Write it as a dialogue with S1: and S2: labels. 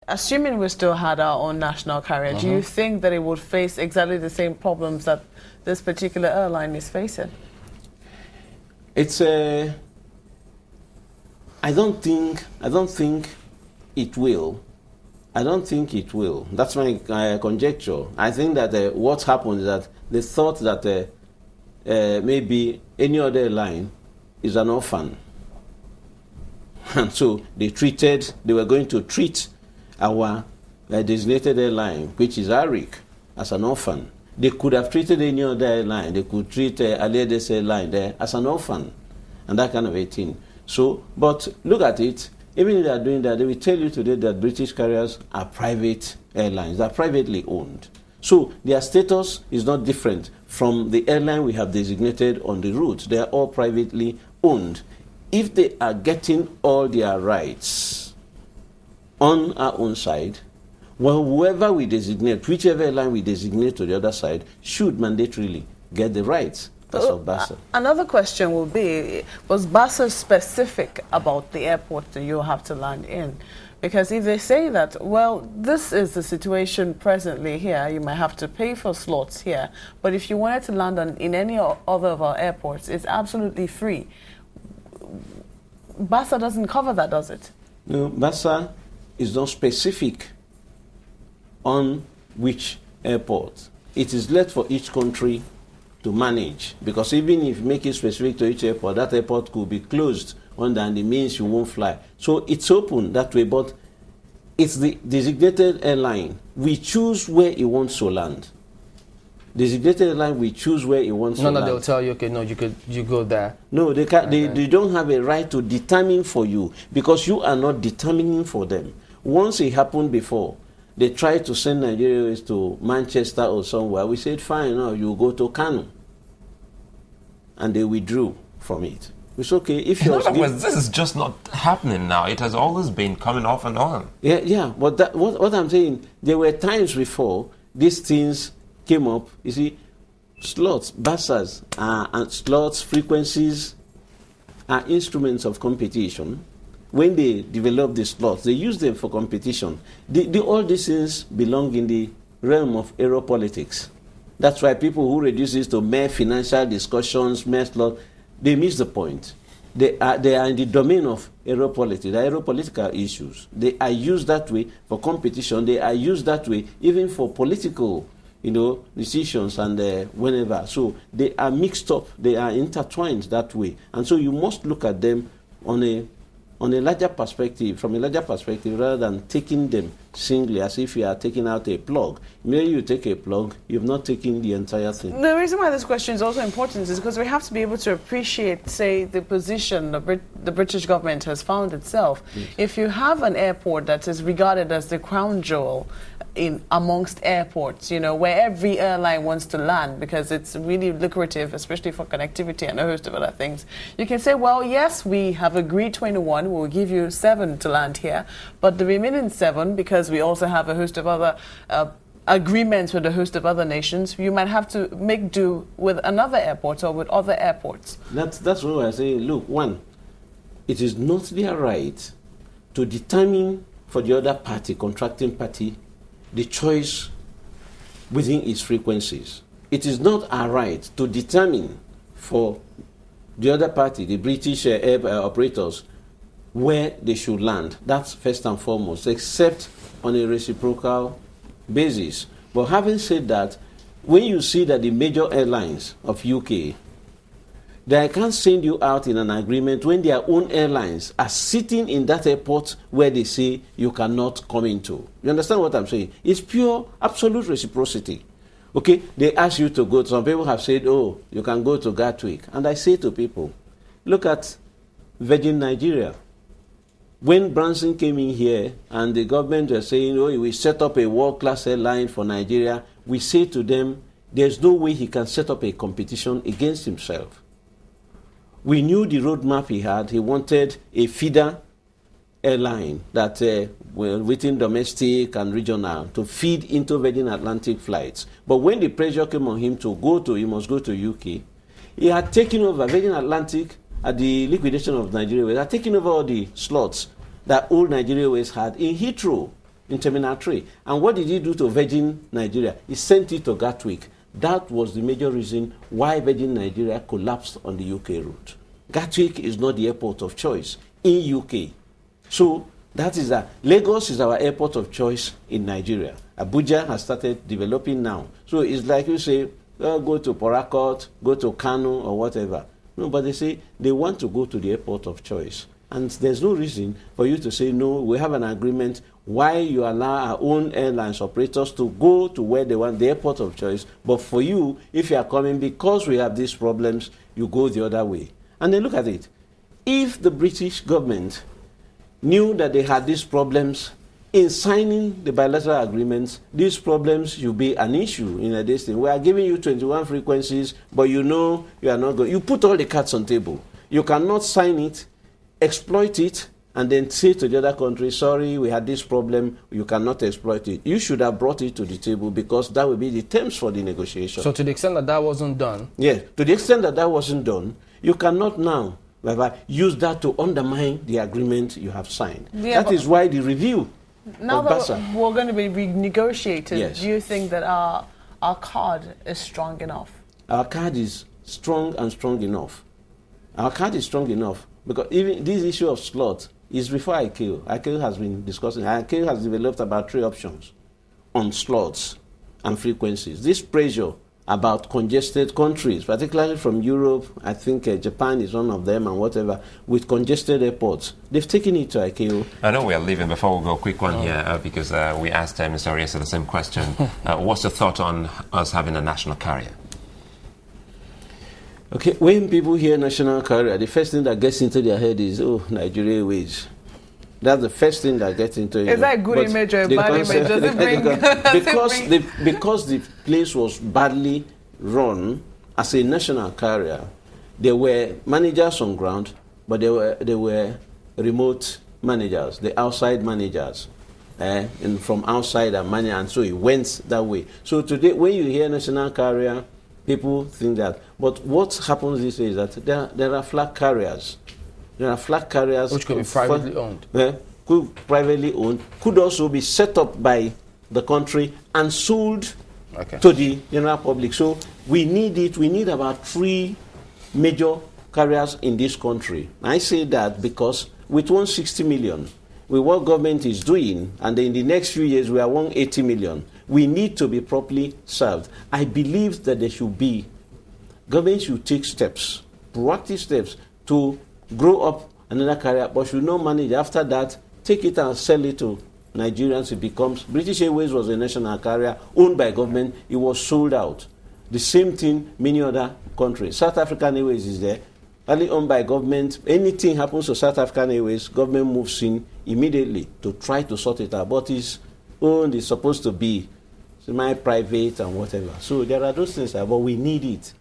S1: assuming we still had our own national carrier, do you think that it would face exactly the same problems that this particular airline is facing?
S2: It's a. I don't think it will. I don't think it will. That's my conjecture. I think that what happened is that they thought that maybe any other line is an orphan. And so they were going to treat our designated airline, which is Arik, as an orphan. They could have treated any other airline. They could treat Aligbe's airline there as an orphan and that kind of a thing. So, but look at it. Even if they are doing that, they will tell you today that British carriers are private airlines. They are privately owned. So their status is not different from the airline we have designated on the route. They are all privately owned. If they are getting all their rights on our own side, well, whoever we designate, whichever airline we designate to the other side, should mandatorily get the rights.
S1: Another question will be, was BASA specific about the airport that you have to land in? Because if they say that, well, this is the situation presently here, you might have to pay for slots here, but if you wanted to land in any other of our airports, it's absolutely free. BASA doesn't cover that, does it?
S2: No, BASA is not specific on which airport. It is left for each country to manage, because even if you make it specific to each airport, that airport could be closed and it means you won't fly. So it's open that way, but it's the designated airline. We choose where it wants to land. Designated airline, we choose where it wants to land.
S3: No, they'll tell you, okay, no, you go there.
S2: No, they can't. They don't have a right to determine for you, because you are not determining for them. Once it happened before, they tried to send Nigerians to Manchester or somewhere. We said, fine, no, you go to Kano. And they withdrew from it. It's okay. If you're
S4: this is just not happening now. It has always been coming off and on.
S2: Yeah. But what I'm saying, there were times before these things came up. You see, slots, BASAs, and slots, frequencies are instruments of competition. When they develop the slots, they use them for competition. All these things belong in the realm of aeropolitics. That's why people who reduce this to mere financial discussions, mere slots, they miss the point. They are in the domain of aeropolitics, the aeropolitical issues. They are used that way for competition. They are used that way even for political, decisions and whenever. So they are mixed up. They are intertwined that way. And so you must look at them on a larger perspective, from a larger perspective, rather than taking them singly as if you are taking out a plug. Maybe you take a plug, you've not taken the entire thing.
S1: The reason why this question is also important is because we have to be able to appreciate, say, the position the British government has found itself. Yes. If you have an airport that is regarded as the crown jewel amongst airports, where every airline wants to land because it's really lucrative, especially for connectivity and a host of other things, you can say, well, yes, we have agreed 21, we'll give you 7 to land here, but the remaining 7, because we also have a host of other agreements with a host of other nations, you might have to make do with another airport or with other airports.
S2: That's what I say. Look, one, it is not their right to determine for the other party, contracting party, the choice within its frequencies. It is not our right to determine for the other party, the British air operators, where they should land. That's first and foremost, except on a reciprocal basis. But having said that, when you see that the major airlines of UK, they can't send you out in an agreement when their own airlines are sitting in that airport where they say you cannot come into. You understand what I'm saying? It's pure, absolute reciprocity. Okay, they ask you to go. Some people have said, oh, you can go to Gatwick. And I say to people, look at Virgin Nigeria. When Branson came in here and the government was saying, oh, we set up a world-class airline for Nigeria, we say to them, there's no way he can set up a competition against himself. We knew the roadmap he had. He wanted a feeder airline that within domestic and regional to feed into Virgin Atlantic flights. But when the pressure came on him he must go to UK, he had taken over Virgin Atlantic at the liquidation of Nigeria Airways, had taken over all the slots that old Nigeria Airways had in Heathrow. in Terminal 3. And what did he do to Virgin Nigeria? He sent it to Gatwick. That was the major reason why Virgin Nigeria collapsed on the UK route. Gatwick is not the airport of choice in UK. So that is Lagos is our airport of choice in Nigeria. Abuja has started developing now. So it's like you say, go to Port Harcourt, go to Kano or whatever. No, but they say they want to go to the airport of choice. And there's no reason for you to say, no, we have an agreement why you allow our own airlines operators to go to where they want, the airport of choice. But for you, if you are coming because we have these problems, you go the other way. And then look at it. If the British government knew that they had these problems, in signing the bilateral agreements, these problems should be an issue in a distance. We are giving you 21 frequencies, but you know you are not going. You put all the cards on the table. You cannot sign it, exploit it, and then say to the other country, sorry, we had this problem, you cannot exploit it. You should have brought it to the table because that will be the terms for the negotiation.
S3: So to the extent that that wasn't done?
S2: Yes, to the extent that that wasn't done, you cannot now use that to undermine the agreement you have signed. Yeah, that is why the review
S1: now that we're going to be renegotiated,
S2: yes.
S1: Do you think that our card is strong enough?
S2: Our card is strong and strong enough. Our card is strong enough because even this issue of slot is before ICAO. ICAO has been discussing. ICAO has developed about 3 options on slots and frequencies. This pressure about congested countries, particularly from Europe, I think Japan is one of them and whatever, with congested airports. They've taken it to ICAO.
S4: I know we are leaving. Before we go, quick one here, because we asked Mr. Oriesa the same question. What's your thought on us having a national carrier?
S2: Okay, when people hear national carrier, the first thing that gets into their head is, oh, Nigeria Airways. That's the first thing that gets into it.
S1: Is that a good image or a bad image? Does it bring...
S2: because the place was badly run as a national carrier, there were managers on ground, but there were remote managers, the outside managers, and from outside and so it went that way. So today, when you hear national carrier, people think that. But what happens these days is that there are flag carriers. There are flag carriers
S3: which could be privately owned.
S2: Could privately owned, could also be set up by the country and sold to the general public. So we need it. We need about 3 major carriers in this country. I say that because with 160 million, with what government is doing, and in the next few years we are 180 million, we need to be properly served. I believe that there should be, government should take steps, proactive steps to grow up another carrier, but should not manage after that, take it and sell it to Nigerians. It becomes, British Airways was a national carrier owned by government, it was sold out. The same thing many other countries. South African Airways is there, only owned by government. Anything happens to South African Airways, government moves in immediately to try to sort it out. But it's owned, it's supposed to be semi-private and whatever. So there are those things, but we need it.